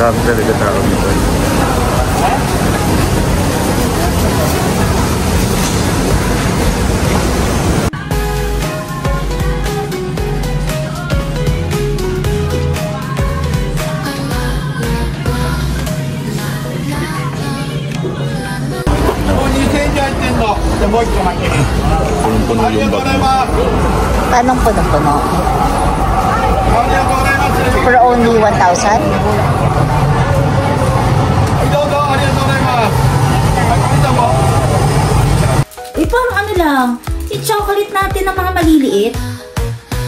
Marami talaga tao dito. Punong-puno yung bag mo. Anong punong-puno? For only 1,000? Parang ano lang, yung chocolate natin ng mga maliliit.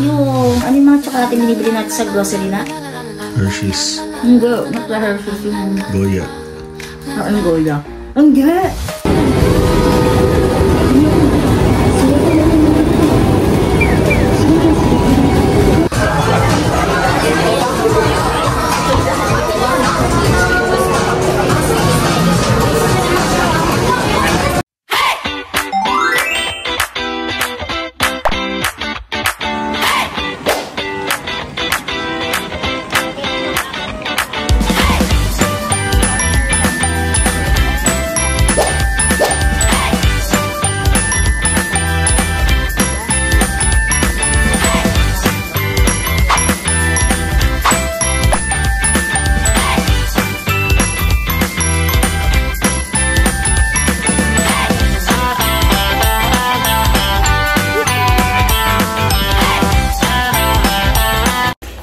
Yung, ano yung mga chocolate binibili natin sa grocery na? Hershey's. Hindi, not the Hershey's, yung Goya. Ang Goya. Hindi!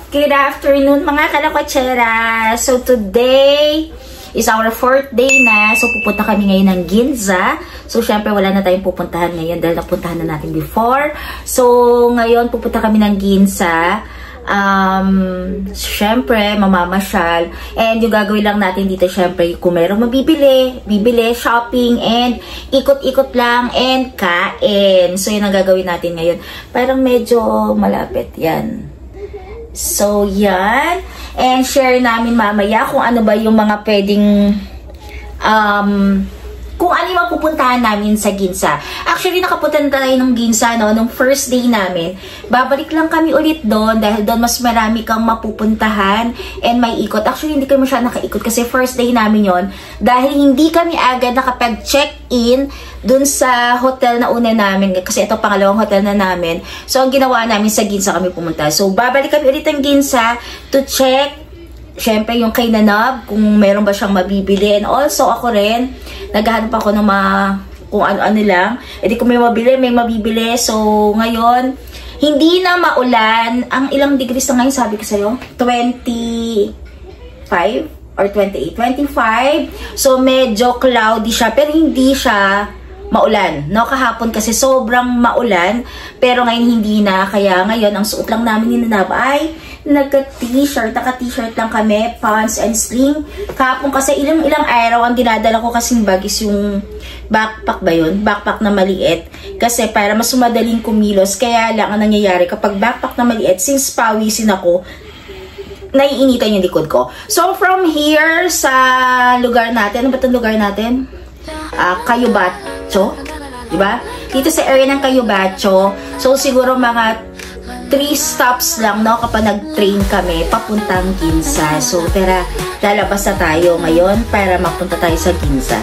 Good afternoon mga kalakotsera! So today is our 4th day na. So pupunta kami ngayon ng Ginza. So syempre wala na tayong pupuntahan ngayon dahil napuntahan na natin before. So ngayon pupunta kami ng Ginza. Syempre mamamasyal. And yung gagawin lang natin dito syempre kung merong mabibili, bibili, shopping, and ikot-ikot lang, and kain. So yun ang gagawin natin ngayon. Parang medyo malapit yan. So, yan. And share namin mamaya kung ano ba yung mga pwedeng, kung ano yung pupuntahan namin sa Ginza. Actually, nakapunta na tayo ng Ginza, no? Nung first day namin. Babalik lang kami ulit doon dahil doon mas marami kang mapupuntahan and may ikot. Actually, hindi kami siya nakaikot kasi first day namin yon. Dahil hindi kami agad nakapag-check-in dun sa hotel na una namin. Kasi ito pangalawang hotel na namin. So, ang ginawa namin sa Ginza kami pumunta. So, babalik kami ulit ng Ginza to check syempre yung kay Nanab, kung meron ba siyang mabibili. And also, ako rin, naghahanap ako ng mga kung ano-ano lang. E di kung may mabibili. So, ngayon, hindi na maulan. Ang ilang degrees na ngayon, sabi ko sa'yo? 25 or 28? 25. So, medyo cloudy siya. Pero hindi siya maulan. No? Kahapon kasi sobrang maulan. Pero ngayon hindi na. Kaya ngayon, ang suot lang namin ni Nanab ay nagka-t-shirt. Naka-t-shirt lang kami. Pants and sling. Kahapon kasi ilang araw ang dinadala ko kasing bag is yung backpack ba yun? Backpack na maliit. Kasi para mas madaling kumilos. Kaya lang ang nangyayari kapag backpack na maliit, since pawisin ako, naiinitan yung likod ko. So, from here sa lugar natin, ano ba itong lugar natin? Cayubacho, diba? Dito sa area ng Cayubacho, so siguro mga 3 stops lang, no, kapag nag-train kami papuntang Ginza. So tara, lalabas na tayo ngayon para mapunta tayo sa Ginza.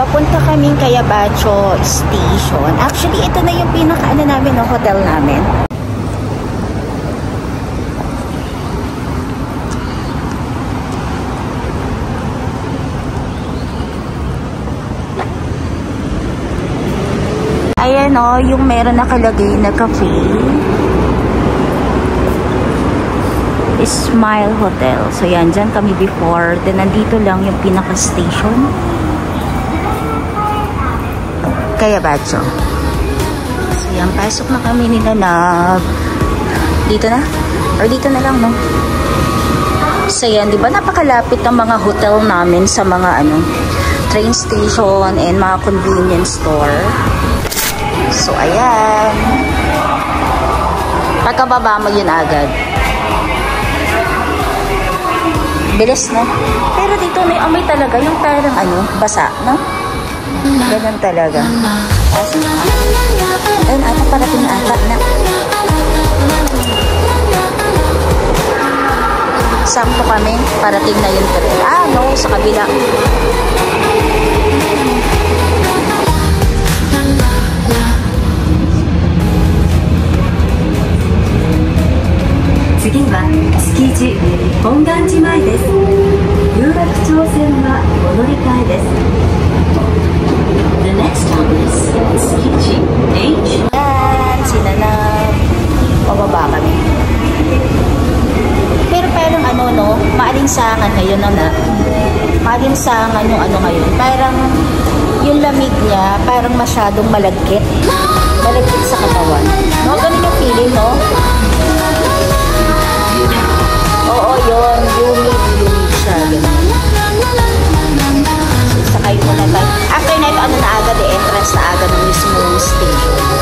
Papunta kaming Cayubacho Station. Actually, ito na yung pinaka-ano namin, no, hotel namin. Ayan, no, yung meron nakalagay na cafe. Smile Hotel. So, yan, dyan kami before. Then, nandito lang yung pinaka-station. Cayubacho. So, yan, pasok na kami ni Nanab. Dito na? Or dito na lang, no? So, yan, di ba napakalapit ang mga hotel namin sa mga, train station and mga convenience store. So, ayan. Pagkababa mo yun agad. Bilis, no? Pero dito may amoy talaga. Yung parang basa, no? Ganun talaga. Ayun, ata parating na ata na. Sakto kami. Parating na yung train. No, sa kabila. The next stop is Tsukiji H. Yan, sinanap. Pababa kami. Pero parang maalinsangan ngayon maalinsangan yung ngayon. Parang yung lamig niya, parang masyadong malagkit. Malagkit sa katawan. No, ganun yung feeling, no? Oo, yun. Humid siya. Ganun. Sakay muna tayo. After na ito, na agad entrance na agad ng mismong station.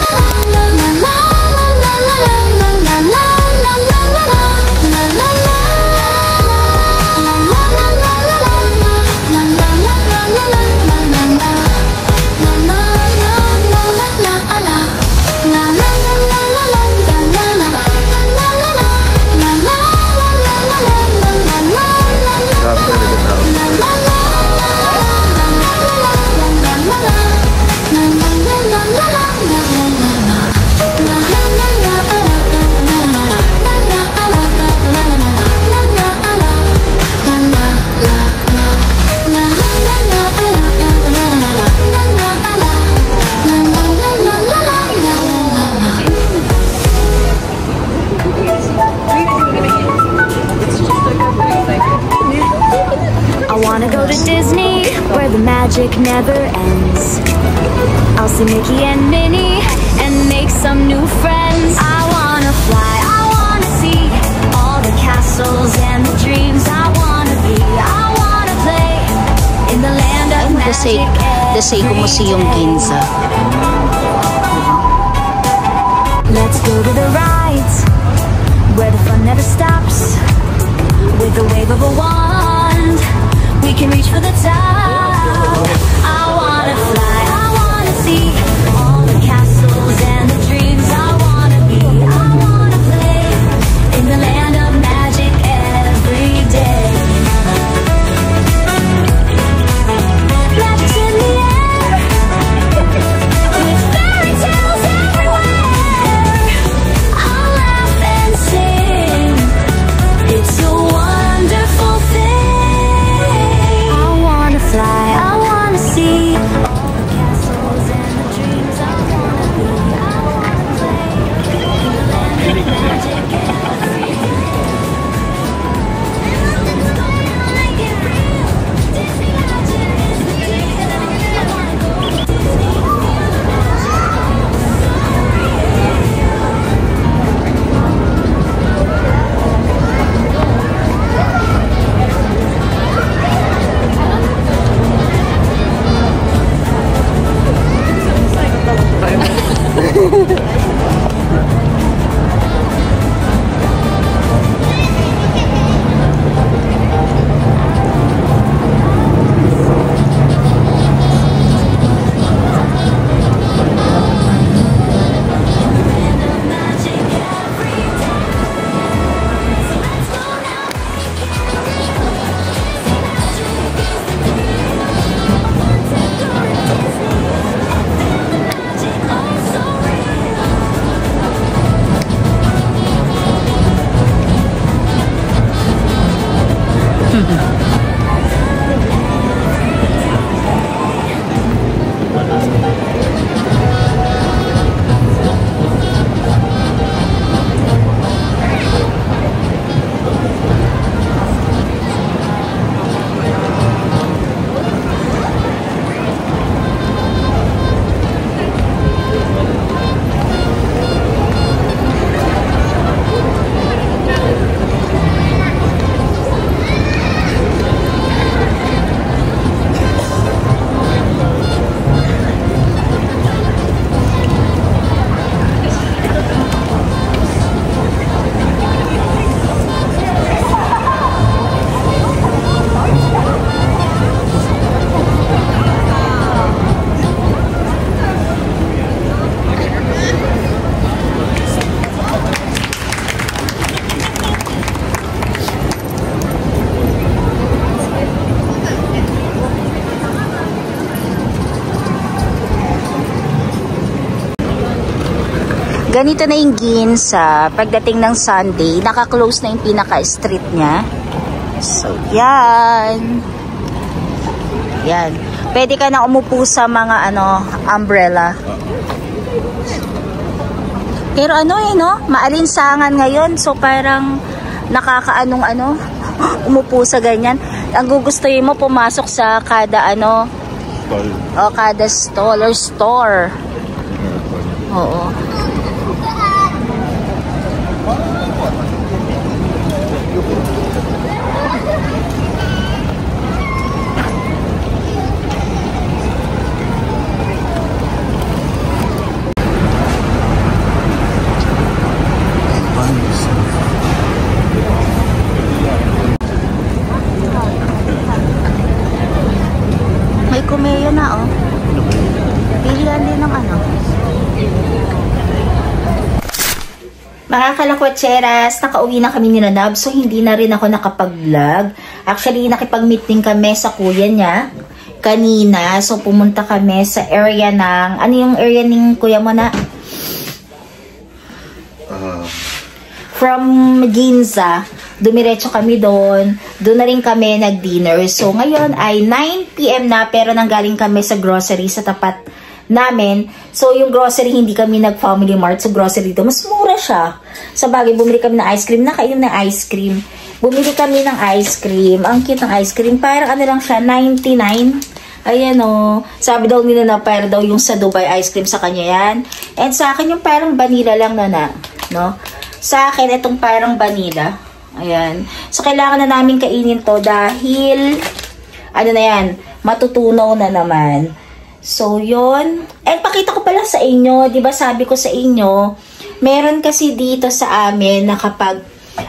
Magic never ends. I'll see Mickey and Minnie and make some new friends. I wanna fly, I wanna see all the castles and the dreams I wanna be. I wanna play in the land of magic. The Seiko Museum Ginza. Let's go to the rides where the fun never stops. With the wave of a wand, we can reach for the top. I wanna fly, I wanna see all the castles and the dreams I wanna be. I wanna play in the land of magic every day. Magic's in the air, with fairy tales everywhere. I'll laugh and sing, it's a wonderful thing. I wanna fly, I wanna see all the castles and the dreams I wanna be. I wanna play in the land of magic every day. It's gonna make it real. Disney Magic is the deal. I wanna go to Disney. Ganito na yung Ginza. Pagdating ng Sunday, naka-close na yung pinaka-street niya. So, yan. Yan. Pwede ka na umupo sa mga umbrella. Pero maalinsangan ngayon. So, parang nakakaanong umupo sa ganyan. Ang gugustuhin mo, pumasok sa kada Stall. o kada stall or store. Oo. May kumeyo na Pilihan din ng Mga kalakwatseras, nakauwi na kami ni Nab, so hindi na rin ako nakapag-vlog. Actually, nakipag-meet din kami sa kuya niya kanina. So, pumunta kami sa area ng... Ano yung area ng kuya mo na? From Ginza. Dumiretso kami doon. Doon na rin kami nag-dinner. So, ngayon ay 9 PM na, pero nanggaling kami sa grocery sa tapat namin. So, yung grocery, hindi kami nag-family mart. So, grocery to, mas mura siya. Sa bagay, bumili kami ng ice cream. Nakainom ng ice cream. Bumili kami ng ice cream. Ang cute ng ice cream. Parang lang siya, 99. Ayan Sabi daw nila na parang daw yung sa Dubai ice cream sa kanya yan. And sa akin, yung parang vanilla lang no? Sa akin, itong parang vanilla. Ayan. So, kailangan na namin kainin to dahil, matutunaw na naman. So, yun. And pakita ko pala sa inyo, di ba sabi ko sa inyo, meron kasi dito sa amin na kapag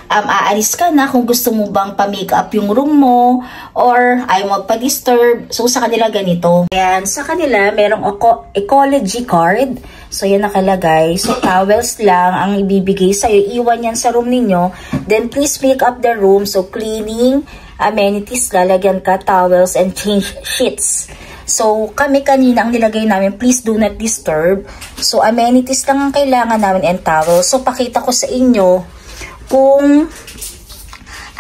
aalis ka na, kung gusto mo bang pa-make up yung room mo, or ayaw magpa-disturb, so sa kanila ganito. Ayan, sa kanila, merong ecology card. So, yan nakalagay. So, towels lang ang ibibigay sa'yo. Iwan yan sa room ninyo. Then, please make up the room. So, cleaning, amenities, lalagyan ka, towels, and change sheets. So, kami kanina ang nilagay namin, please do not disturb. So, amenities lang ang kailangan namin and towels. So, pakita ko sa inyo kung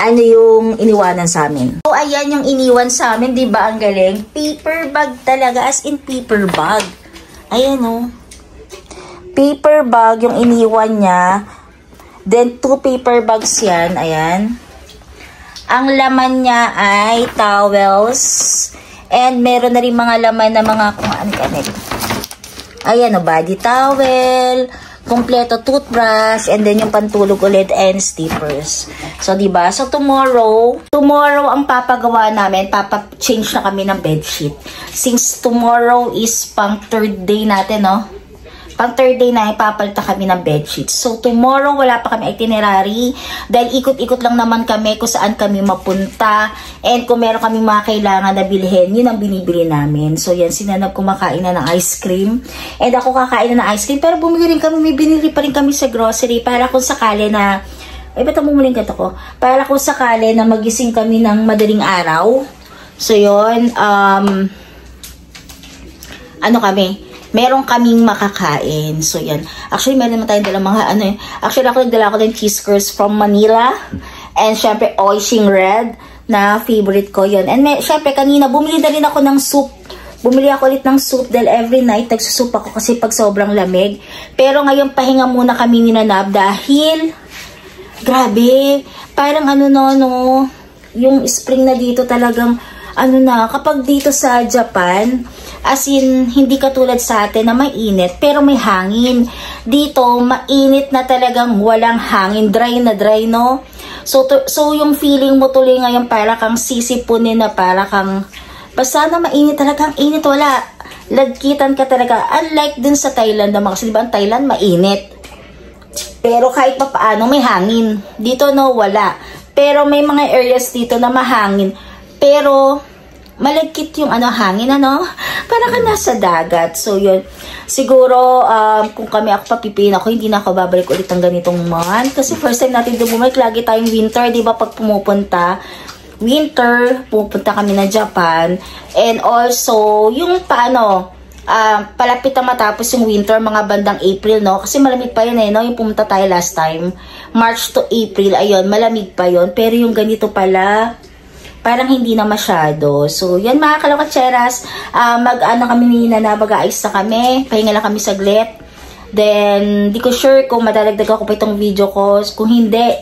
ano yung iniwanan sa amin. So, ayan yung iniwan sa amin, di ba? Ang galing. Paper bag talaga, as in paper bag. Ayan paper bag yung iniwan niya. Then, 2 paper bags yan. Ayan. Ang laman niya ay towels. And meron na rin mga laman na mga kung ano. Ayan body towel, kompleto toothbrush, and then yung pantulog ulit and steepers. So, diba? So, tomorrow ang papagawa namin, change na kami ng bedsheet. Since tomorrow is pang 3rd day natin, Pang 3rd day na, ipapalta kami ng bedsheets. So, tomorrow, wala pa kami itinerary. Dahil ikot-ikot lang naman kami kung saan kami mapunta. And kung meron kami mga kailangan na bilhin, yun ang binibili namin. So, yan, sinanap kumakain na ng ice cream. And ako kakain na ng ice cream. Pero bumili rin kami, may binili pa rin kami sa grocery para kung sakali na, ba't bumuling ka ko? Para kung sakali na magising kami ng madaling araw. So, yun, meron kaming makakain. So, yan. Actually, meron naman tayong dalang mga Actually, ako nagdala ko ng cheese curls from Manila. And, syempre, Oishing Red na favorite ko yun. And, syempre, kanina, bumili na rin ako ng soup. Bumili ako ulit ng soup dahil every night, nagsusup ako kasi pag sobrang lamig. Pero, ngayon, pahinga muna kami ni Nab dahil, grabe, parang yung spring na dito talagang, kapag dito sa Japan, as in, hindi katulad sa atin na mainit, pero may hangin. Dito, mainit na talagang walang hangin. Dry na dry, no? So yung feeling mo tuloy ngayon, para kang sisipunin na para kang, basta na mainit talagang init, wala. Lagkitan ka talaga. Unlike dun sa Thailand naman, kasi diba ang Thailand mainit. Pero kahit pa paano, may hangin. Dito, no, wala. Pero may mga areas dito na mahangin. Pero, malagkit yung hangin, para ka nasa dagat. So, yun. Siguro, kung ako papipiliin ako, hindi na ako babalik ulit ng ganitong month. Kasi first time natin bumalik, lagi tayong winter, di ba, pag pumupunta. Winter, pupunta kami na Japan. And also, yung palapit na matapos yung winter, mga bandang April, no? Kasi malamig pa yun eh, no? Yung pumunta tayo last time, March to April, ayun, malamig pa yun. Pero yung ganito pala, parang hindi na masyado. So, yan mga kalokatseras, mag-ano kami nina na, mag-aayos na kami, pahinga lang kami saglit. Then, di ko sure kung madadagdag ako pa itong video ko. Kung hindi,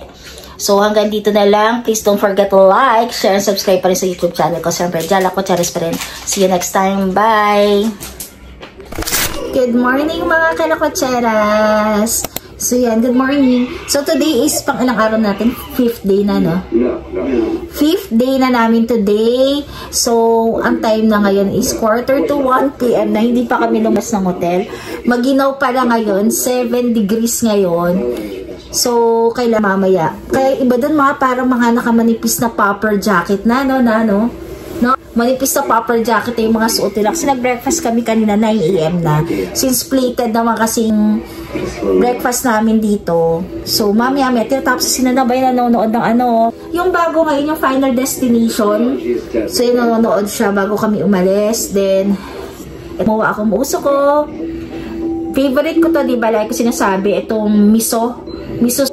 so hanggang dito na lang. Please don't forget to like, share, and subscribe pa rin sa YouTube channel ko. Siyempre, Jala ko, Charis pa rin. See you next time. Bye! Good morning mga kalokatseras! So yan, good morning. So today is pang ilang araw natin? 5th day na, no? 5th day na namin today. So, ang time na ngayon is 1:45 PM na hindi pa kami lumas ng hotel. Maginaw pala ngayon, 7 degrees ngayon. So, kailan mamaya. Kaya iba dun mga parang mga nakamanipis na popper jacket na, no? No? Manipis na popper jacket yung mga suot nila. Kasi nag-breakfast kami kanina 9 AM na. Since plated naman kasing breakfast namin dito. So, mamaya, tapos sinanabay nanonood ng ano. Yung bago ngayon, yung Final Destination. So, yung nanonood siya bago kami umalis. Then, mawa akong uso ko. Favorite ko to, diba? Like ko sinasabi, itong miso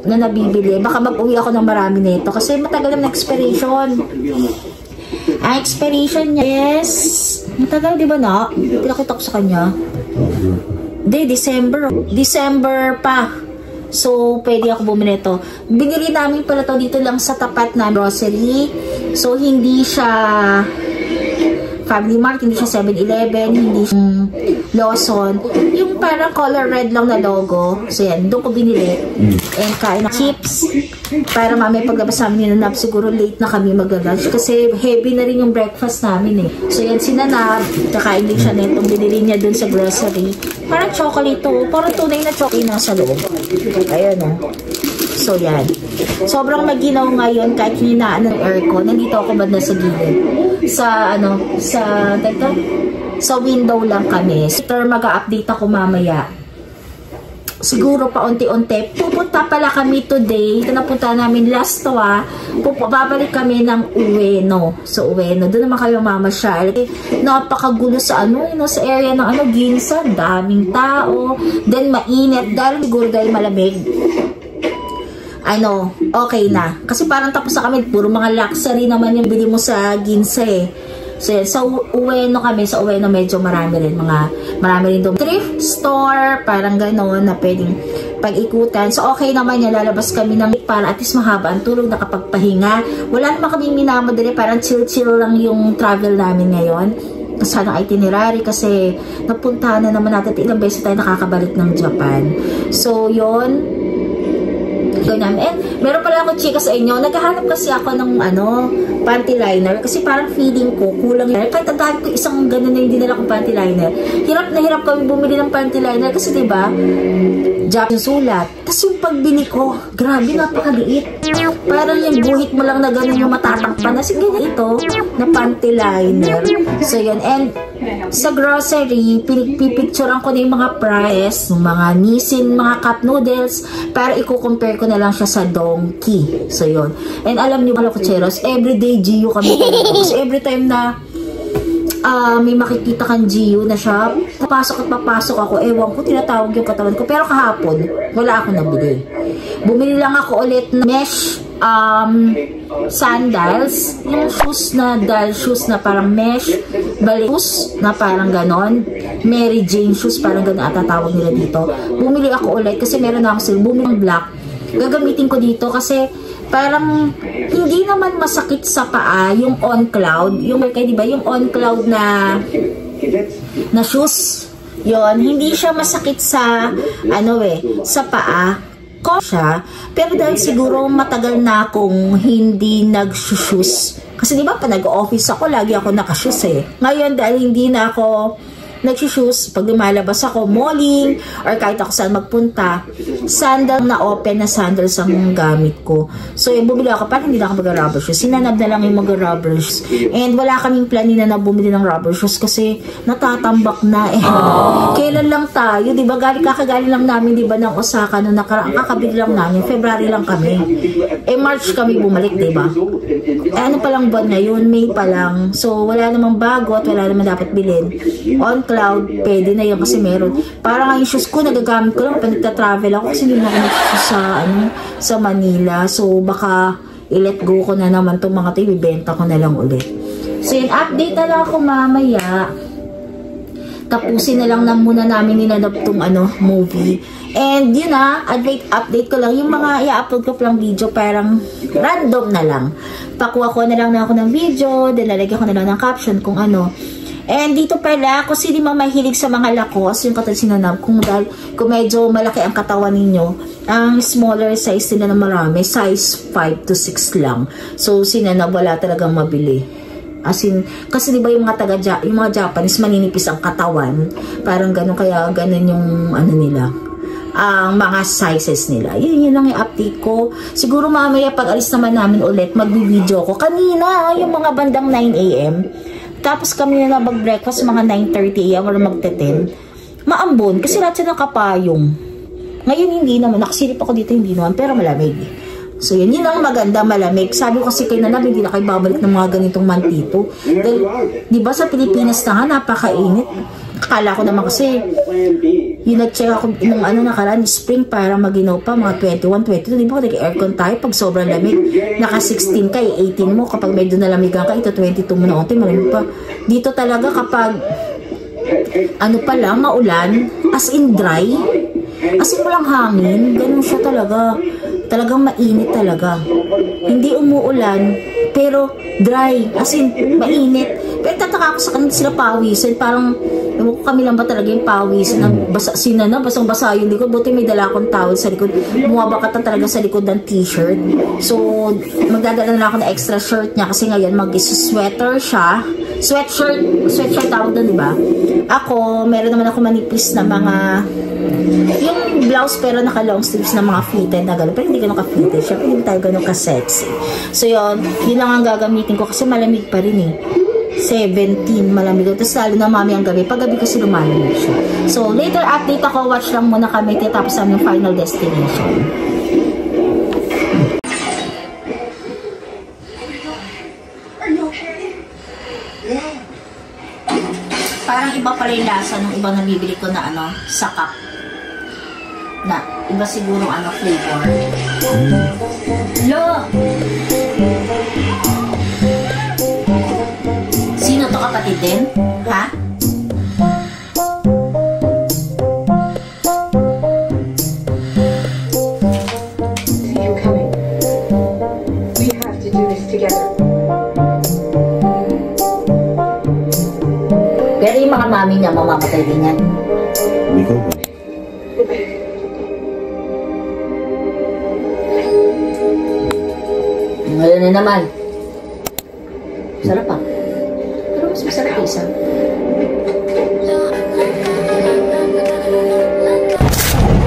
na nabibili. Baka mag-uwi ako ng marami nito. Kasi matagal na expiration. Ang expiration niya is matagal, di ba na? Pinakita ko sa kanya. Hindi, December pa. So, pwede ako bumili ito. Binili namin pala to dito lang sa tapat na grocery. So, hindi siya Family Mart, hindi siya 7-Eleven, hindi siya Lawson. Yung parang color red lang na logo. So, yan. Doon ko binili. And kain na chips. Para mamaya paglabas namin ninanap, siguro late na kami mag-lunch. Kasi heavy na rin yung breakfast namin eh. So, yan sinanap. Kakain din siya nito. Binili niya dun sa grocery. Parang chocolate to. Parang tunay na chocolate na sa loob. Ayan o. So, yan. Sobrang maginaw ngayon kahit hinaan ng aircon. Nandito ako banda sa gilid. Sa window lang kami. Later, mag-a-update ako mamaya. Siguro pa unti-unti. Pupunta pala kami today. Ito napunta namin last to babalik kami ng Ueno. So, Ueno. Doon naman kayo mamasyal. Napakagulo sa sa area ng Ginza. Daming tao. Then, mainit. Dahil siguro dahil malamig. Okay na. Kasi parang tapos na kami, puro mga luxury naman yung bili mo sa Ginza eh. So, Ueno kami. Sa Ueno medyo marami rin doon. Thrift store, parang gano'n na pwedeng pag-ikutan. So, okay naman yan. Lalabas kami ng para at least mahaba ang tulog, nakapagpahinga. Wala naman kami minamadali. Parang chill-chill lang yung travel namin ngayon. Sana itinerary kasi napuntahan na naman natin. Ilang beses tayo nakakabalik ng Japan. So, yon meron pala ako chika sa inyo. Naghahanap kasi ako ng panty liner kasi parang feeling ko kulang yan. Kahit ang dahil ko isang ganun na yung dinala kong panty liner. Hirap na hirap kami bumili ng panty liner kasi diba Japan yung sulat. Tapos yung pagbili ko, grabe, napakaliit. Parang yung guhit mo lang na ganun yung matatakpan. Kasi ganyan ito na panty liner. So yun. And sa grocery, pipicturean ko na yung mga price, yung mga Nissin, mga cup noodles, para i-compare ko na lang siya sa Donkey. So, yun. And alam niyo, mga kutseros, everyday GU kami talaga. Kasi every time na may makikita kang GU na siya, papasok ako, ewan ko, tinatawag yung katawan ko. Pero kahapon, wala akong nabili. Bumili lang ako ulit na mesh sandals, yung shoes na parang mesh, shoes na parang ganon, Mary Jane shoes, parang ganon atatawag nila dito. Bumili ako ulit kasi meron na ako sila, bumili ng black. Gagamitin ko dito kasi parang hindi naman masakit sa paa yung On Cloud, yung diba yung On Cloud na shoes. Yon, hindi siya masakit sa sa paa. Siya, pero dahil siguro matagal na akong hindi nag-shoes. Kasi diba pa nag-office ako, lagi ako naka-shoes eh. Ngayon dahil hindi na ako nag-shoes, pag lumalabas ako, malling, or kahit ako saan magpunta, sandal na open na sandals ang gamit ko. So, bumili ako, parang hindi na ako mag-rubber shoes. Sinanab na lang yung mag-rubber shoes. And wala kaming planina na bumili ng rubber shoes kasi natatambak na eh. Kailan lang tayo, di ba? Kakagaling lang namin, di ba, ng Osaka nung kakabili lang namin. February lang kami. March kami bumalik, di ba? Ano pa lang buwan ngayon? May pa lang. So, wala namang bago at wala namang dapat bilhin. On cloud, pwede na yun kasi meron. Parang nga yung shoes ko, nagagamit ko lang pag nagta-travel ako kasi hindi na ako nag-shoes sa Manila. So, baka i-let go ko na naman itong mga ito, ibibenta ko na lang ulit. So, yun, update na lang ako mamaya. Tapusin na lang muna namin ninanap itong movie. And yun update ko lang. Yung mga i-upload ko lang video, parang random na lang. Pakuha ko na lang ako ng video, then lalagyan ko na lang ng caption kung ano. And dito pala, kung sino mga mahilig sa mga lakos, yung katulad sinanap, kung medyo malaki ang katawan ninyo, ang smaller size nila na marami, size 5 to 6 lang. So, sinanap, wala talagang mabili. As in, kasi diba yung mga yung mga Japanese, maninipis ang katawan. Parang ganun, kaya ganun yung nila. Ang mga sizes nila. Yun lang yung update ko. Siguro mamaya pag alis naman namin ulit, mag-video ko. Kanina, yung mga bandang 9 AM. Tapos kami na mag-breakfast mga 9:30 AM or magte-10. Maambon kasi lahat sila nakapayong. Ngayon hindi naman. Nakasilip ako dito, hindi naman. Pero malamig. So yun ang maganda, malamig. Sabi ko kasi kayo na lang, hindi na kayo babalik ng mga ganitong mantito. Dahil, di ba sa Pilipinas na nga, napakainit. Akala ko naman kasi, yung nag-check ako nung nakaraan, spring, para maginaw pa, mga 21, 22. Di ba nag-aircon tayo pag sobrang lamig? Naka 16 ka, 18 mo. Kapag medyo nalamigan ka, ito 22 mo na konti, malamig pa. Dito talaga kapag, pa lang, maulan, as in dry, as in walang hangin, ganun siya talaga. Talagang mainit talaga. Hindi umuulan, pero dry. As in, mainit. Pero tataka ako sa kanila sila pawisin. Parang, kami lang ba talaga yung pawisin? Basang-basa yung likod. Buti may dala akong towel sa likod. Bumaba ka talaga sa likod ng t-shirt. So, magdadala na ako ng extra shirt niya kasi ngayon mag-sweater siya. Sweatshirt tawag doon, diba? Ako, meron naman ako manipis na mga yung blouse pero naka-long sleeves na mga fitted na gano'n. Pero hindi gano'n ka-fitted. Siyempre hindi tayo gano'n ka-sexy. So yun lang ang gagamitin ko kasi malamig pa rin 17, malamig. Tapos lalo na mami ang gabi. Pag gabi kasi lumalamig siya. So later update ako. Watch lang muna kami. Tapos namin yung final destination. Parang iba pa rin lasa nung ibang nabibili ko na sakap. Na, iba siguro flavor. Lo! Sino to, kapatid din? Ha? See you coming. We have to do this together. Pero yung mga mami niya, mamamatay din yan. Hindi ko ba? Ngayon na naman. Sarap pa. Pero mas masarap isa.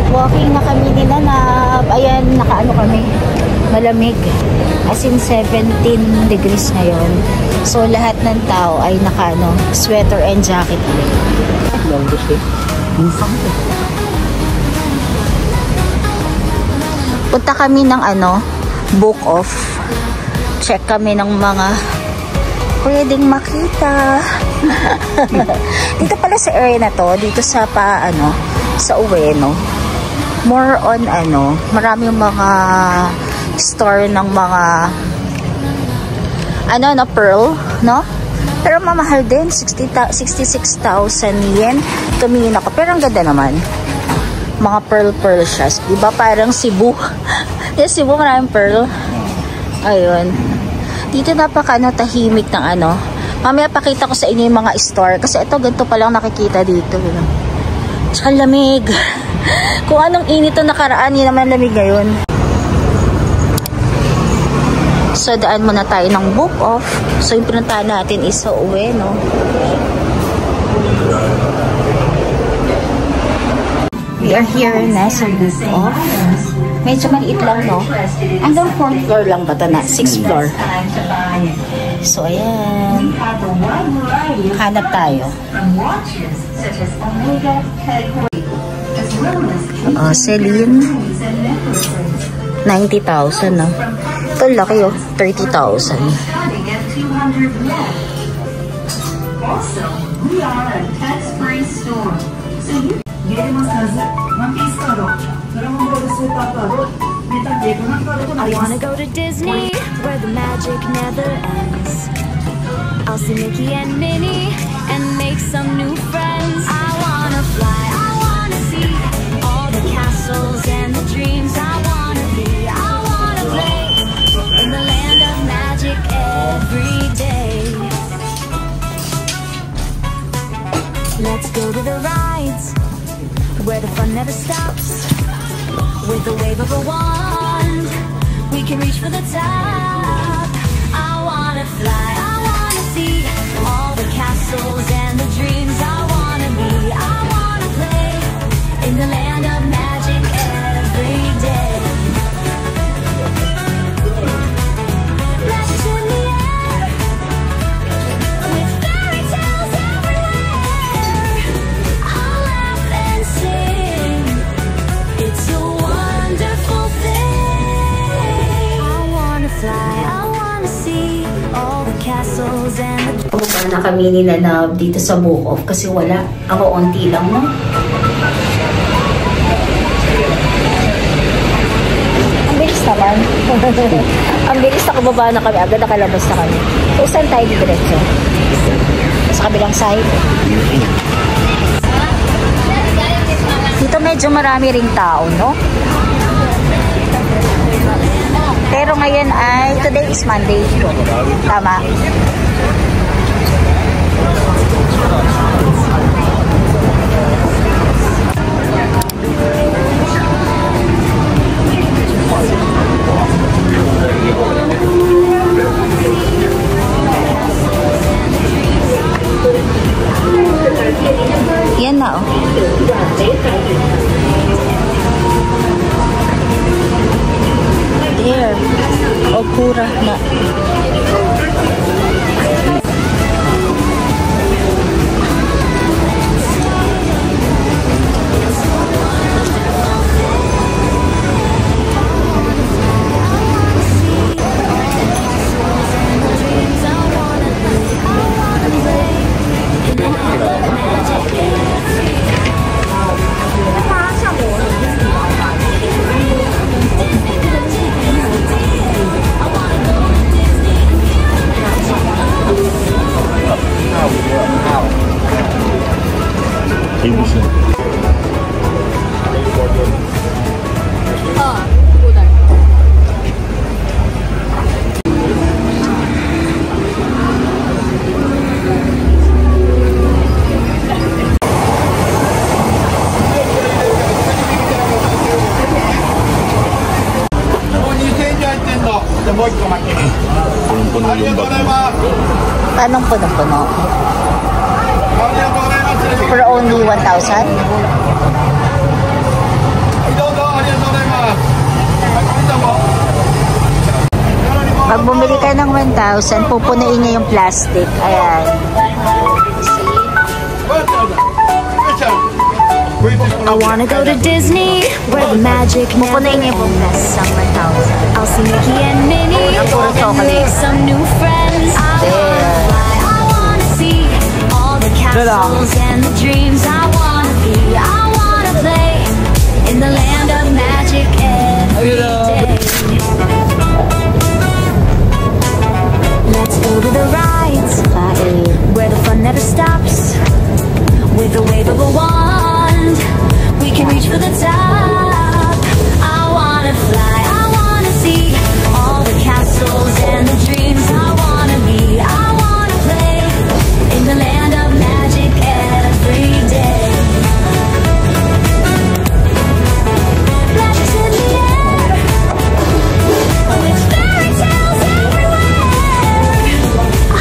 Walking na kami ni Nanab. Ayan, nakaano kami. Malamig. As in 17 degrees ngayon. So lahat ng tao ay nakaano, sweater and jacket. Punta kami ng book off. Check kami ng mga pwedeng makita. Dito pala sa area na to, dito sa sa Ueno. More on marami yung mga store ng mga pearl, no? Pero mamahal din, 66,000 yen. Tumingin ako, pero ang ganda naman. Mga pearl siya. Diba parang Cebu? Yes, Cebu, maraming pearl. Ayun. Dito tahimik ng Mamaya pakita ko sa inyo yung mga store. Kasi ito, ganito palang nakikita dito. Tsaka lamig. Kung anong init ito nakaraan, yun naman lamig ngayon. So, daan muna tayo ng book off. So, yung pinuntahan natin is sa Ueno. We are here na sa book off. Medyo maliit lang, no? Hanggang 4th floor lang ba ito na? 6th floor. So, ayan. Hanap tayo. Celine. 90,000, no? Ito laki, 30,000. We are a pet-free store. So you ゲームカーズ、ワンピースカード、ドラゴンボールスーパーカード、メタルコナンカードとな I ります。 wanna go to Disney, where the magic never ends. I'll see Mickey and Minnie and make some new friends. I wanna fly, I wanna see all the castles and the dreams. I wanna play in the land of magic every day. Let's go to the rides, where the fun never stops. With the wave of a wand, we can reach for the top. I wanna fly, I wanna see all the castles and the dreams. I wanna play in the land of magic every day. Let's in the air, with fairy tales everywhere. I'll laugh and sing. It's a wonderful thing. I wanna fly, I wanna see all the castles and the Pumunta na kami ni Nanab dito sa Book Off kasi wala. Ako onti lang, no? Ang bilis naman. Ang bilis na kababa na kami. Agad nakalabas na kami. So, saan tayo diretso? Sa kabilang side. Dito medyo marami ring tao, no? Pero ngayon ay, today is Monday. Tama. Yan na, oh. There. Okura na. Punong-puno yung bag mo. Anong puno-puno? For only 1,000? Pag bumili ka ng 1,000, pupunuin niya yung plastic. Ayan. I wanna go to Disney, where the magic Pupunuin niya yung plastic ng 1,000. I'll see Mickey and Minnie Ang puro and chocolate. make some new friends. I wanna fly, I wanna see all the castles and the dreams. I wanna play in the land of magic every day. Let's go to the rides, where the fun never stops. With the wave of a wand, we can reach for the top. I wanna fly, I wanna see all the castles and the dreams. I wanna play in the land of magic every day. Let's in the air, with fairy tales everywhere.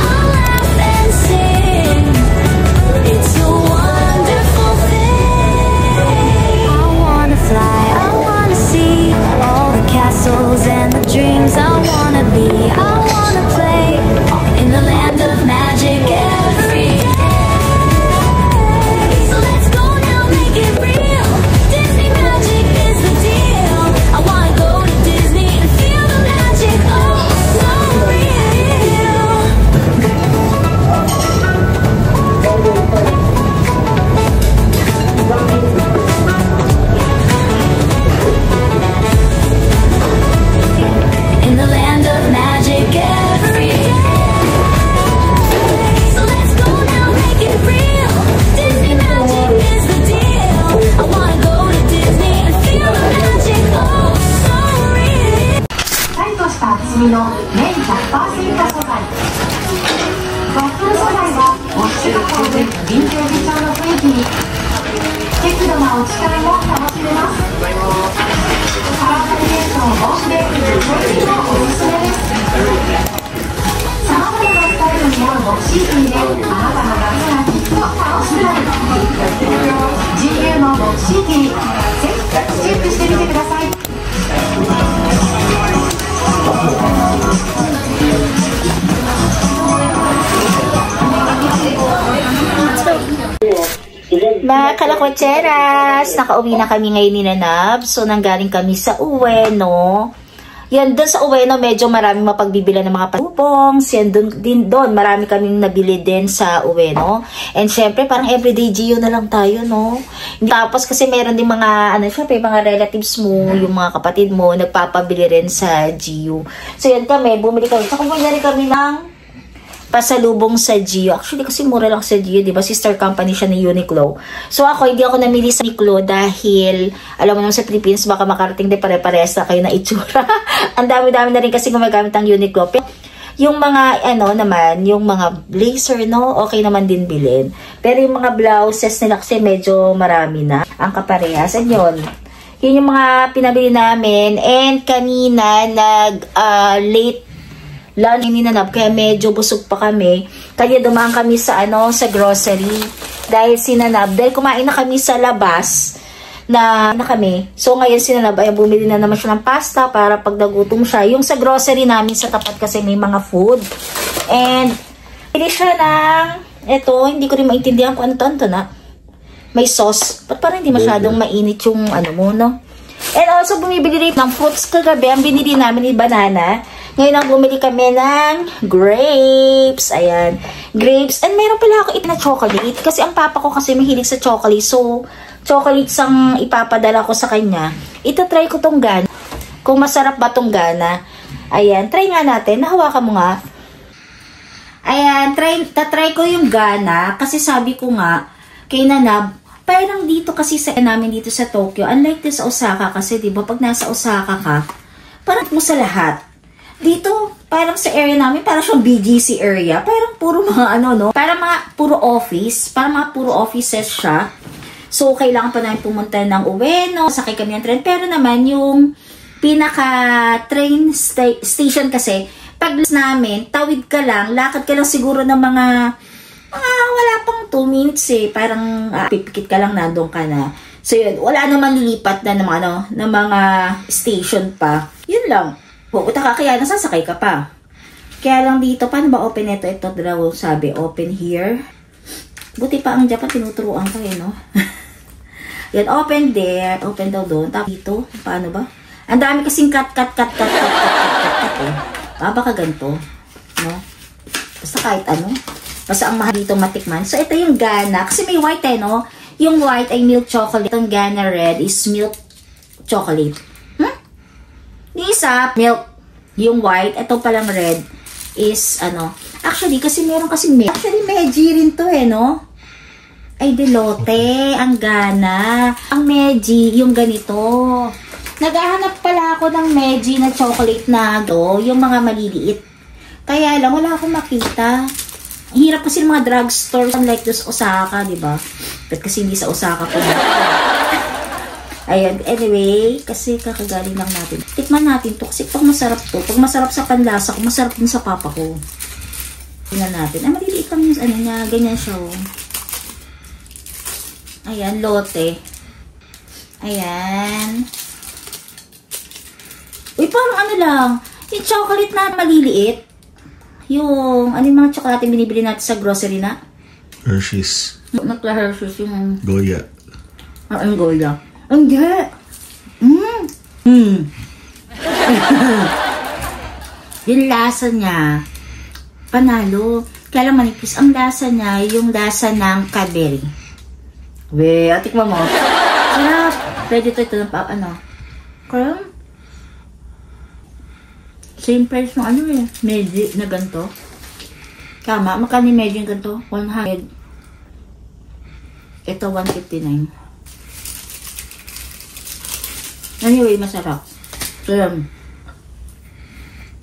I'll laugh and sing. It's a wonderful thing. I wanna fly. kalakotseras! Nakauwi na kami ngayon ni Nanab. So, nanggaling kami sa Ueno. Yan, doon sa Ueno, medyo marami mapagbibila ng mga patubongs. Yan, doon, marami kaming nabili din sa Ueno. And syempre, parang everyday Gio na lang tayo, no? Tapos, kasi meron din mga, syempre, mga relatives mo, yung mga kapatid mo, nagpapabili rin sa Gio. So, yan kami, bumili kami. So, bumili kami ng pasalubong sa Gio. Actually, kasi mura lang sa Gio, diba? Sister company siya ni Uniqlo. So, hindi ako namili sa Uniqlo dahil, alam mo naman sa Philippines, baka makarating din pare-parehas na kayo na itsura. Ang dami-dami na rin kasi gumagamit ang Uniqlo. Pero, yung mga, naman, yung mga blazer, no? Okay naman din bilhin. Pero yung mga blouses nila kasi medyo marami na ang kaparehas. And yun yung mga pinabili namin. And kanina, late lunch ni Nanab, kaya medyo busog pa kami. Kaya dumaan kami sa sa grocery. Dahil si Nanab, dahil kumain na kami sa labas na kami. So ngayon si Nanab ay bumili na naman siya ng pasta para pag nagutom siya. Yung sa grocery namin sa tapat kasi may mga food. And pili siya ng hindi ko rin maintindihan kung ano to na. May sauce. Ba't parang hindi masyadong mainit yung mo, no? And also bumibili rin ng fruits kagabi. Ang binili namin ni banana. Ngayon ang bumili kami ng grapes. Ayan. Grapes. And meron pala ako na chocolate. Kasi ang papa ko kasi mahilig sa chocolate. So, chocolates ang ipapadala ko sa kanya. Itatry ko tong gana. Kung masarap ba tong gana. Ayan. Try nga natin. Nahawakan mo nga. Ayan. Tatry ko yung gana. Kasi sabi ko nga, kay Nanab, parang dito kasi sa namin dito sa Tokyo. Unlike this sa Osaka kasi, di ba, pag nasa Osaka ka, parang mo sa lahat. Dito, parang sa area namin, parang siyang BGC area. Parang puro mga parang mga puro office. Parang mga puro offices siya. So, kailangan pa namin pumunta ng Ueno. Sakay kami ng train. Pero naman, yung pinaka-train station kasi, pag namin, tawid ka lang, lakad ka lang siguro ng mga wala pang 2 minutes eh. Parang pipikit ka lang, nandun ka na. So, yun. Wala naman lilipat na ng mga station pa. Yun lang. Pupunta ka, kaya nasasakay ka pa. Kaya lang dito, paano ba open ito? Ito daw sabi, open here. Buti pa ang Japan, tinuturuan ko no? Yan, open there. Open daw doon. Tapos dito, paano ba? Ang dami kasing cut eh. Baka ganito. No? Basta kahit Basta ang mahal dito matikman. So, ito yung gana. Kasi may white no? Yung white ay milk chocolate. Itong gana red is milk chocolate. Isa, milk. Yung white, ito palang red is, actually, kasi meron kasing milk. Actually, meji rin to no? Ay, delote, ang gana. Ang meji, yung ganito. Naghahanap pala ako ng meji na chocolate na yung mga maliliit. Kaya lang, wala akong makita. Hirap kasi ng mga drugstores like this Osaka, di ba? But kasi hindi sa Osaka po. Ayan, anyway, kasi kakagaling lang natin. Tikman natin to kasi pag masarap to. Pag masarap sa panlasa ko, masarap din sa papa ko. Tingnan natin. Maliliit lang yung niya. Ganyan siya, Ayan, lote. Ayan. Uy, parang lang. Yung chocolate na maliliit. Yung, yung mga chocolate binibili natin sa grocery na? Hershey's. Hershey's yung... Goya. Ang Goya. Hindi. Yung lasa niya, panalo. Kaya lang manipis. Ang lasa niya, yung lasa ng Cadbury. Tikman mo. Sarap. Pwede ito ng Kaya, same price ng Meji na ganito. Tama. Magkano yung Meji na ganito? 100. Ito, 159. Anyway, masarap. So,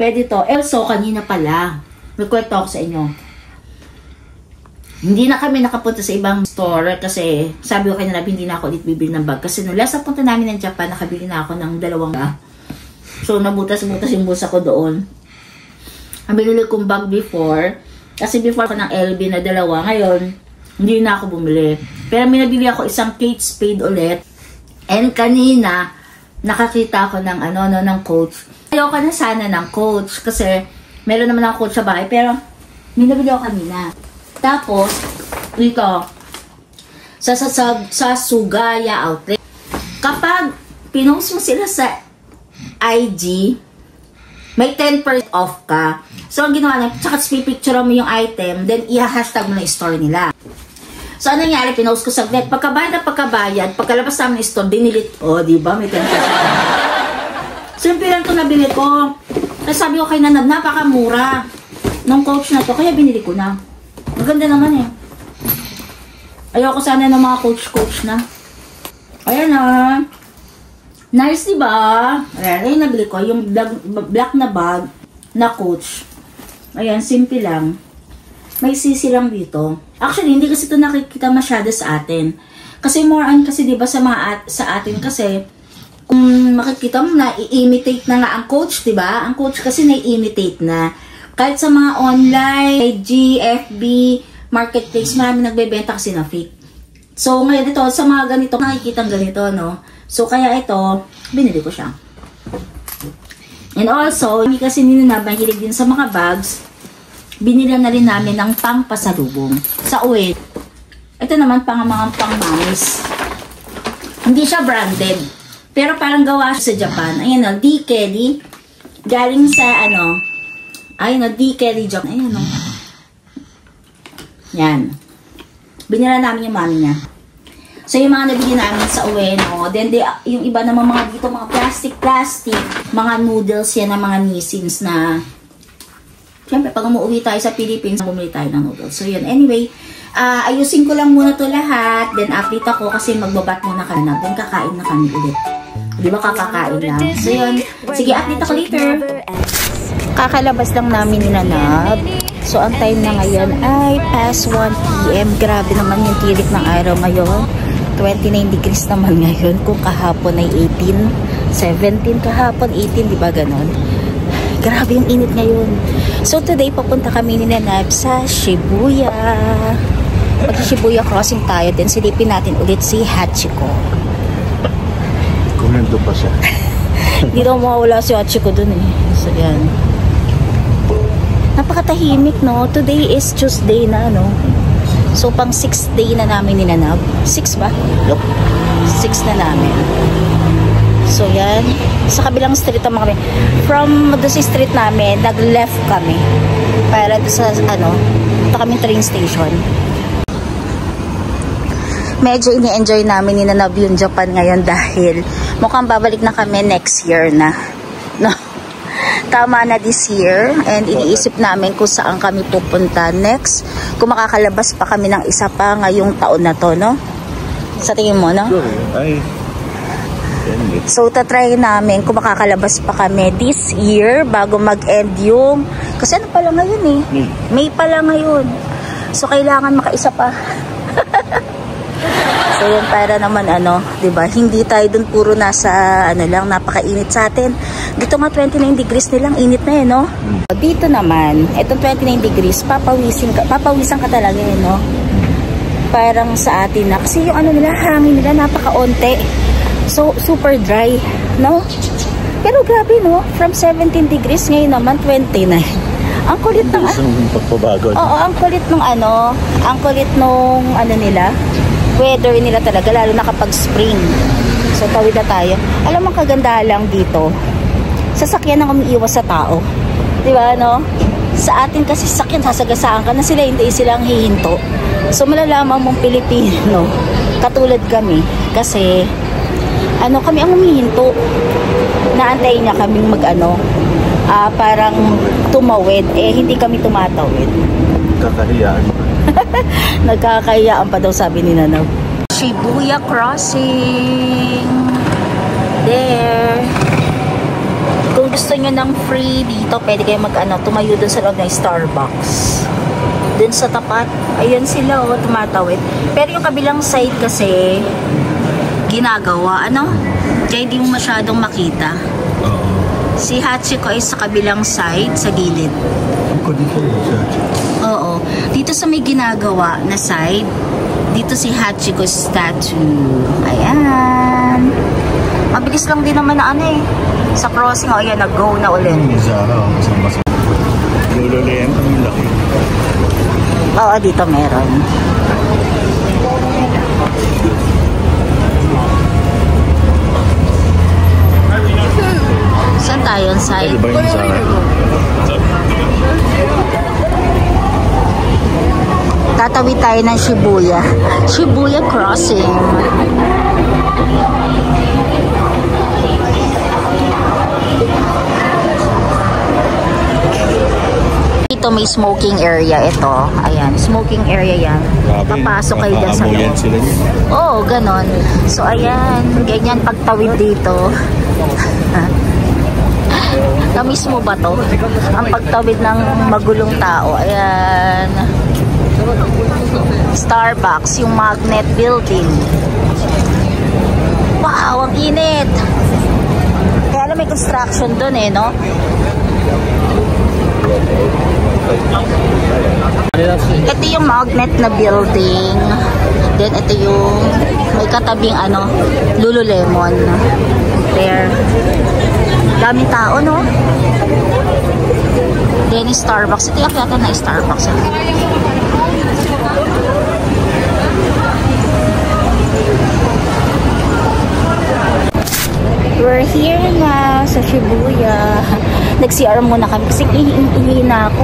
pwede to. Also, kanina pala, nagkwento ako sa inyo. Hindi na kami nakapunta sa ibang store kasi sabi ko kanina hindi na ako ulit bibili ng bag. Kasi nung last na punta namin ng Japan, nakabili na ako ng 2 bag. So, nabutas-butas yung bulsa ko doon. Ang binili kong bag before, kasi before ko ng LB na 2, ngayon, hindi na ako bumili. Pero may nabili ako isang Kate Spade ulit. And kanina, nakakita ako ng ng Coach. Ayoko na sana ng Coach kasi meron naman ako Coach sa bahay pero may nabili ako kanina. Tapos dito sa Sugaya outlet. Kapag pinost mo sila sa IG, may 10% off ka. So, ang ginawa na, tsaka pipicture mo yung item, then i-hashtag mo na store nila. So, ano nangyari? Pinost ko sa net. Pagkabayad, pagkalabas namin ng store, dinilit. Oh, diba? May 10%. Simple lang ito nabili ko. Kasi sabi ko kay Nanab, napakamura ng coach na to. Kaya binili ko na. Maganda naman eh. Ayoko sana ng mga coach na. Ayan na. Nice, diba? Ayan, ayun nabili ko. Yung black na bag na coach. Ayan, simple lang. May sisi lang dito. Actually, hindi kasi ito nakikita masyado sa atin. Kasi more on kasi diba sa atin kasi kung makikita mo na i-imitate na nga ang coach, diba? Ang coach kasi na-imitate na. Kahit sa mga online, GFB, marketplace, marami nagbebenta kasi na fake. So, ngayon ito, sa mga ganito, nakikita ganito, no? So, kaya ito, binili ko siya. And also, hindi kasi nila mahilig din sa mga bags, binili na rin namin ng pang-pasalubong sa uwi. Ito naman mga pang-mamis. Hindi siya branded. Pero parang gawa siya sa Japan. Ayan o, D. Kelly. Galing sa ayun o, D. Kelly Japan. Ayan o. Yan. Binila namin yung mami niya. So, yung mga nabili namin sa uwi, no? Then, yung iba naman mga dito, mga plastic, mga noodles yan na mga Nissins na siyempre, pag umuwi tayo sa Philippines, bumili tayo ng noodles. So, yun. Anyway, ayusin ko lang muna to lahat. Then, update ako kasi magbabat muna kami na. Then, kakain na kami ulit. Di ba kakakain lang? So, yun. Sige, update ako later. Kakalabas lang namin ni Nanab. So, ang time na ngayon ay past 1 PM. Grabe naman yung tirik ng araw ngayon. 29 degrees naman ngayon. Kung kahapon ay 18, 17 kahapon, 18, di ba ganon? Grabe yung init ngayon. So, today, papunta kami ni Nanab sa Shibuya. Mag-Shibuya crossing tayo. Then, silipin natin ulit si Hachiko. Kumento pa siya. Hindi daw mawawala si Hachiko dun eh. So, yan. Napakatahimik, no? Today is Tuesday na, no? So, pang 6th day na namin ni Nanab. 6 ba? Yup. 6 na namin. So, yan. Sa kabilang street naman kami. From the street namin, nag-left kami. Para sa, ito kaming train station. Medyo ini-enjoy namin ni Nanab yung Japan ngayon dahil mukhang babalik na kami next year na. No? Tama na this year and iniisip namin kung saan kami pupunta next. Kung makakalabas pa kami ng isa pa ngayong taon na to, no? Sa tingin mo, no? Sure. So, tatry namin kung makakalabas pa kami this year bago mag-end yung... Kasi ano pala ngayon eh? May pala ngayon. So, kailangan makaisa pa. So, yun, para naman, diba? Hindi tayo dun puro nasa, lang, napakainit sa atin. Dito nga, 29 degrees nilang init na eh, no? Dito naman, itong 29 degrees, papawisan ka talaga eh, no? Parang sa atin na. Kasi yung nila, hangin nila, napaka-onte. So, super dry, no? Pero grabe, no? From 17 degrees, ngayon naman, 29. Ang kulit ng... pagpabago. Oo, ang kulit nung ang kulit nung nila, weather nila talaga, lalo na kapag spring. So, tawid na tayo. Alam mo, kaganda lang dito, sasakyan ang umiiwas sa tao. Diba, no? Sa atin kasi sasakyan, sasagasaan ka na sila, hindi silang hihinto. So, malalaman mong Pilipino, katulad kami, kasi, kami ang humihinto. Naantayin niya kaming parang tumawid, hindi kami tumatawid. Kakahiyaan. Nagkakayaan pa daw, sabi ni Nanab. Shibuya crossing. There. Kung gusto nyo ng free dito, pwede kayo tumayo dun sa loob ng Starbucks. Dun sa tapat, ayun sila, tumatawid. Pero yung kabilang side kasi, ginagawa, kaya hindi mo masyadong makita. Si Hachiko ay sa kabilang side, sa gilid. Oo. Dito sa may ginagawa na side, dito si Hachiko's statue. Ayan. Mabilis lang din naman na sa crossing, ayan, nag-go na ulit. Lululian ang laki. Oo, dito meron. tayo side. Pwede ba yung Zara? Tatawid tayo ng Shibuya. Shibuya Crossing. Ito may smoking area ito. Ayan, smoking area yan. Papasok kayo dyan sa loob. Oo, ganon. So, ayan. Ganyan pagtawid dito. Namiss mo ba to? Ang pagtawid ng magulong tao. Ayan. Starbucks, yung Magnet Building. Wow, ang init. Kaya alam may construction dun eh, no? Ito yung Magnet na building. Then ito yung may katabing ano, Lululemon. There. Daming tao, no? Then Starbucks. Ito yung yata na Starbucks. We're here na sa Shibuya. Nag-CR muna kami kasi ihi na ako.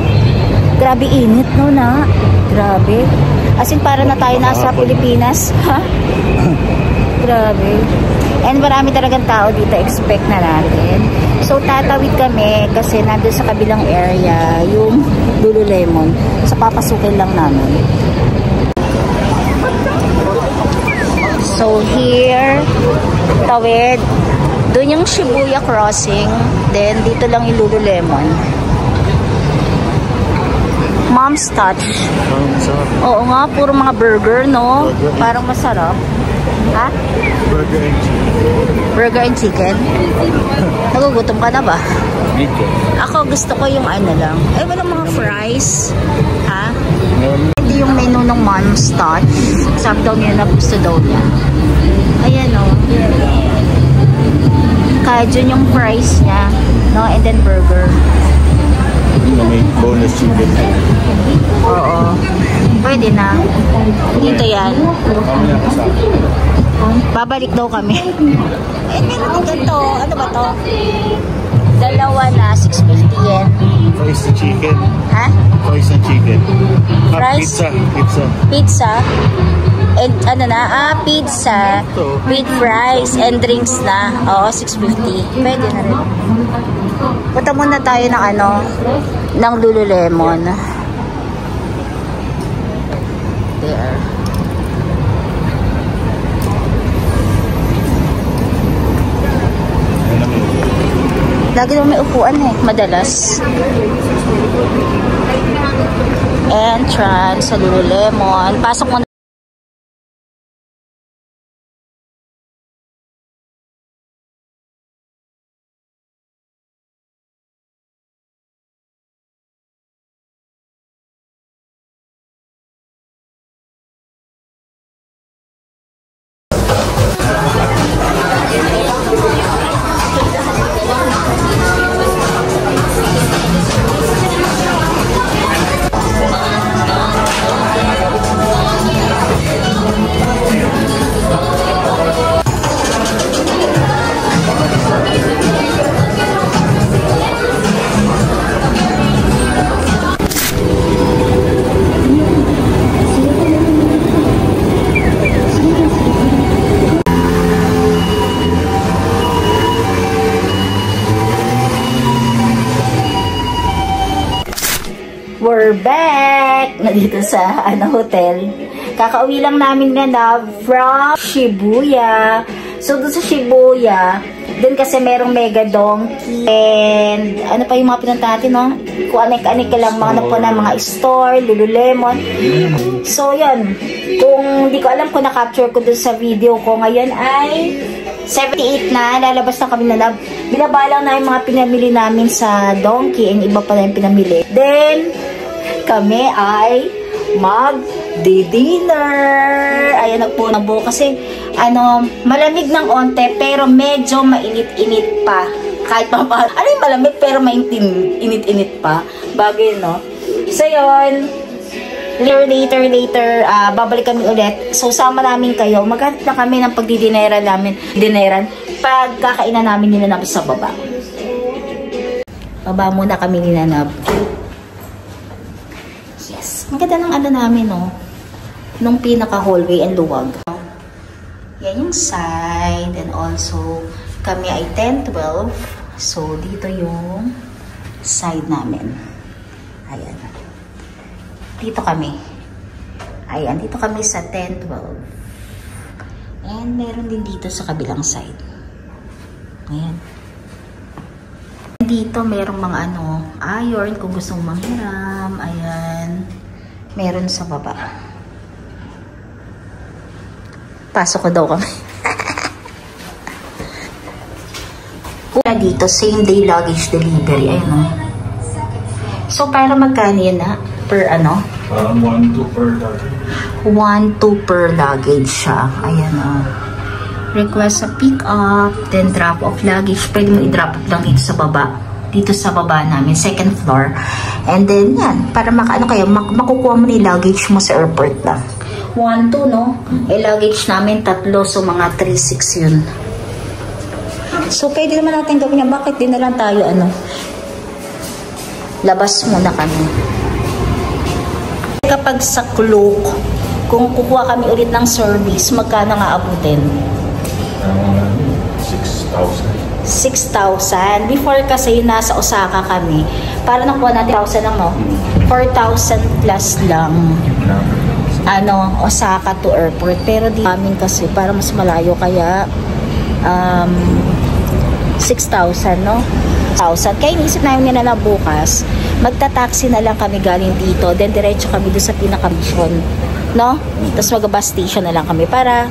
Grabe init, no na? Grabe. As in, para na tayo nasa Pilipinas. Ha? Grabe. And marami talagang tao dito. Expect na natin. So, tatawid kami kasi nandun sa kabilang area yung Lululemon. So, papasukin lang namin. So, here, tawid. Doon yung Shibuya Crossing. Then, dito lang yung Lululemon. Mom's Touch. Oo nga, puro mga burger, no? Parang masarap. Ha? Burger and chicken. Burger and chicken? Nagugutom ka na ba? Medyo. Ako, gusto ko yung ano lang. Eh, walang mga fries. Ha? Hindi yung menu ng Mom's Touch. Sabi daw niya na gusto daw niya. Ayan, no? Kajun yung fries niya, no? And then burger. May boneless chicken. Oo. Pwede na. Dito yan. Babalik daw kami. Eh, meron din ganito. Ano ba to? Dalawa na, 650 yen. Fries and chicken. Ha? Fries and chicken. Fries? Pizza. Pizza. And ano na? Pizza. With fries and drinks na. Oo, 650. Pwede na rin. Punta muna tayo ng ano, ng Lululemon. There. Lagi naman may upuan eh, madalas. Entrance sa Lululemon. Pasok mo. We're back! Nandito sa hotel. Kakauwi lang namin na from Shibuya. So, doon sa Shibuya, doon kasi merong Mega Donkey. And, ano pa yung mga pinunta natin, no? Kung anik-anik lang, mga po na mga store, Lululemon. So, yun. Kung hindi ko alam kung na-capture ko doon sa video ko, ngayon ay 78 na. Lalabas na kami na binabalang na yung mga pinamili namin sa Donkey. And iba pa na yung pinamili. Then, kami ay mag-dinner. Ayan, nagpo na po. Kasi, malamig ng onte, pero medyo mainit-init pa. Kahit pa pa. Ano yung malamig, pero mainit-init pa. Bagay, no? So, yun. Later, babalik kami ulit. So, sama namin kayo. Maghanap na kami ng pagdidineran namin. Pagkakainan namin nila sa baba. Baba muna kami ni Nanab. Yes. Ang ganda ng ano namin, no? Nung pinaka-hallway and luwag. Yan yung side. And also, kami ay 10-12. So, dito yung side namin. Ayan. Dito kami. Ayan, dito kami sa 10-12. And meron din dito sa kabilang side. Ayan. Dito merong mga ano, iron kung gusto mong manghiram. Ayan. Meron sa baba. Pasok ko daw kami. Dito, same day luggage delivery. Ayan o. So, para magkano yun na? Per ano? 1-2 per luggage. 1-2 per luggage siya. Ayan o. Request a pick up, then drop off luggage. Pwede mo i-drop off lang dito sa baba. Dito sa baba namin, second floor. And then, yan. Para makukuha mo ni luggage mo sa airport lang. 1-2, no? Eh, luggage namin 3. So, mga 3-6 yun. So, pwede naman natin gawin yan. Bakit din na lang tayo, ano? Labas muna kami. Kapag sa Klook, kung kukuha kami ulit ng service, magkano nga abutin? 6,000. 6,000. Before kasi nasa Osaka kami, para nakuha natin 1,000 lang, no? 4,000 plus lang. Ano, Osaka to airport. Pero di namin kasi, para mas malayo, kaya 6,000, no? 1,000. Kaya inisip namin nila na bukas, magta-taxi na lang kami galing dito, then diretso kami doon sa pinaka-mission, no? Tapos mag-bus station na lang kami para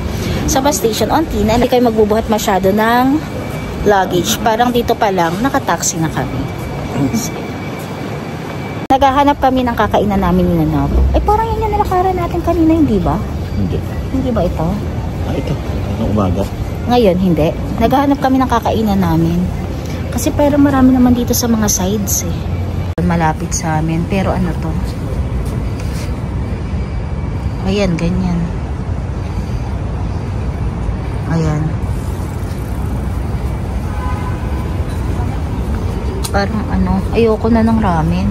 sa bus station, onti na, hindi kayo magbubuhat masyado ng luggage. Parang dito pa lang, nakataxi na kami. Naghahanap kami ng kakainan namin ni Nanab. Eh, parang yan yung nalakaran natin kanina, hindi ba? Hindi. Hindi ba ito? Ito. Anong umaga? Ngayon, hindi. Naghahanap kami ng kakainan namin. Kasi pero marami naman dito sa mga sides eh. Malapit sa amin. Pero ano to? Ayan, ganyan. Ayan. Parang ano, ayoko na ng ramen.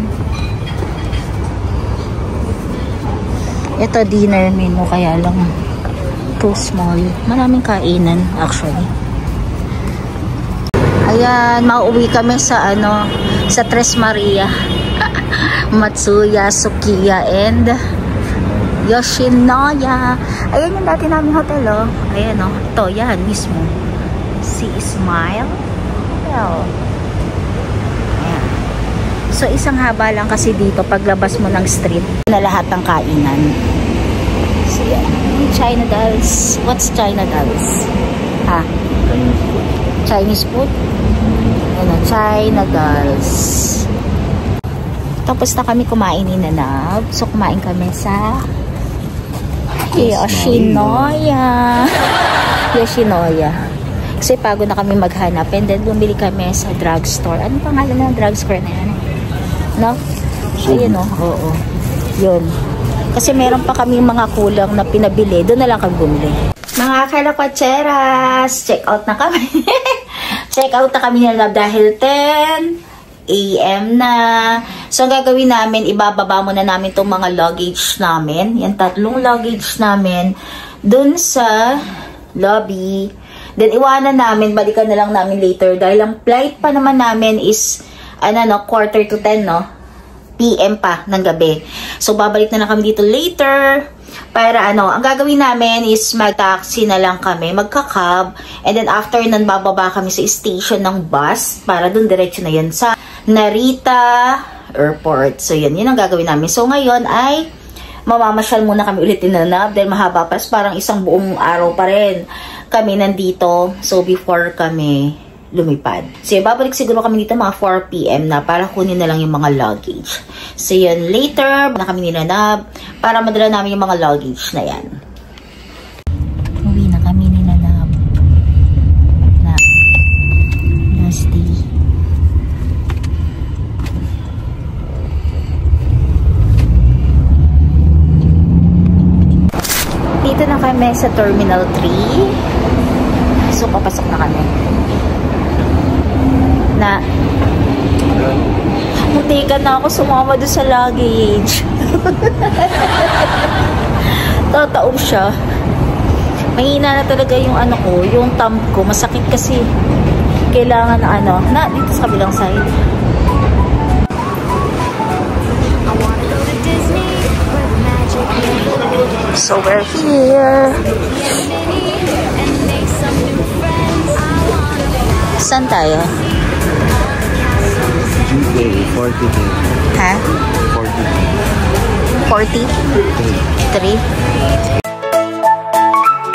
Ito dinner menu, kaya lang too small. Maraming kainan actually. Ayan, mauwi kami sa ano, sa Tres Maria. Matsuya, Sukiya, and Yoshinoya. Ayan yung dati namin hotel, oh. Ayan, oh. Ito, yan mismo. Si Smile. Well, ayan. So, isang haba lang kasi dito paglabas mo ng street na lahat ng kainan. So, yan. China dolls. What's China dolls? Ha? Chinese food? Ano, China dolls. Tapos na kami kumain ni Nanab. So, kumain kami sa Yoshinoya. Yoshinoya. Kasi pagod na kami maghanap. And then, bumili kami sa drugstore. Ano pangalan ng drugstore na yan? No? Ayun, no? Oo. Yun. Kasi meron pa kami mga kulang na pinabili. Doon na lang kami bumili. Mga kalapatseras, check out na kami. Check out na kami nila dahil 10 AM na. So, ang gagawin namin, ibababa muna namin itong mga luggage namin. Yan, 3 luggage namin dun sa lobby. Then, iwanan namin, balikan na lang namin later. Dahil ang flight pa naman namin is, ano, no, 9:45, no? PM pa ng gabi. So, babalik na lang kami dito later. Para ano, ang gagawin namin is mag-taxi na lang kami, magka-cab, and then after nun, bababa kami sa station ng bus, para dun diretso na yan sa Narita Airport. So, yan ang gagawin namin. So, ngayon ay mamamasyal muna kami ulit din na dahil mahaba pa, parang isang buong araw pa rin kami nandito. So, before kami lumipad. So, babalik siguro kami dito mga 4 PM na para kunin na lang yung mga luggage. So, yun, later, na kami nilanab para madala namin yung mga luggage na yan. Uwi na kami nilanab na last day. Dito na kami sa Terminal 3. So, papasok na kami. Na Hindi ka na ako sumama doon sa luggage. Tataob siya. Mahina na talaga yung ano ko, yung thumb ko. Masakit kasi. Kailangan na dito sa kabilang side. So we're here. Saan tayo? GK 40K. Ha? 40. 40? 3?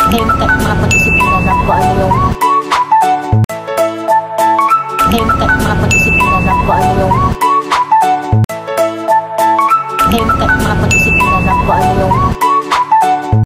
Ngayon makapag-isip na lang kung ano yung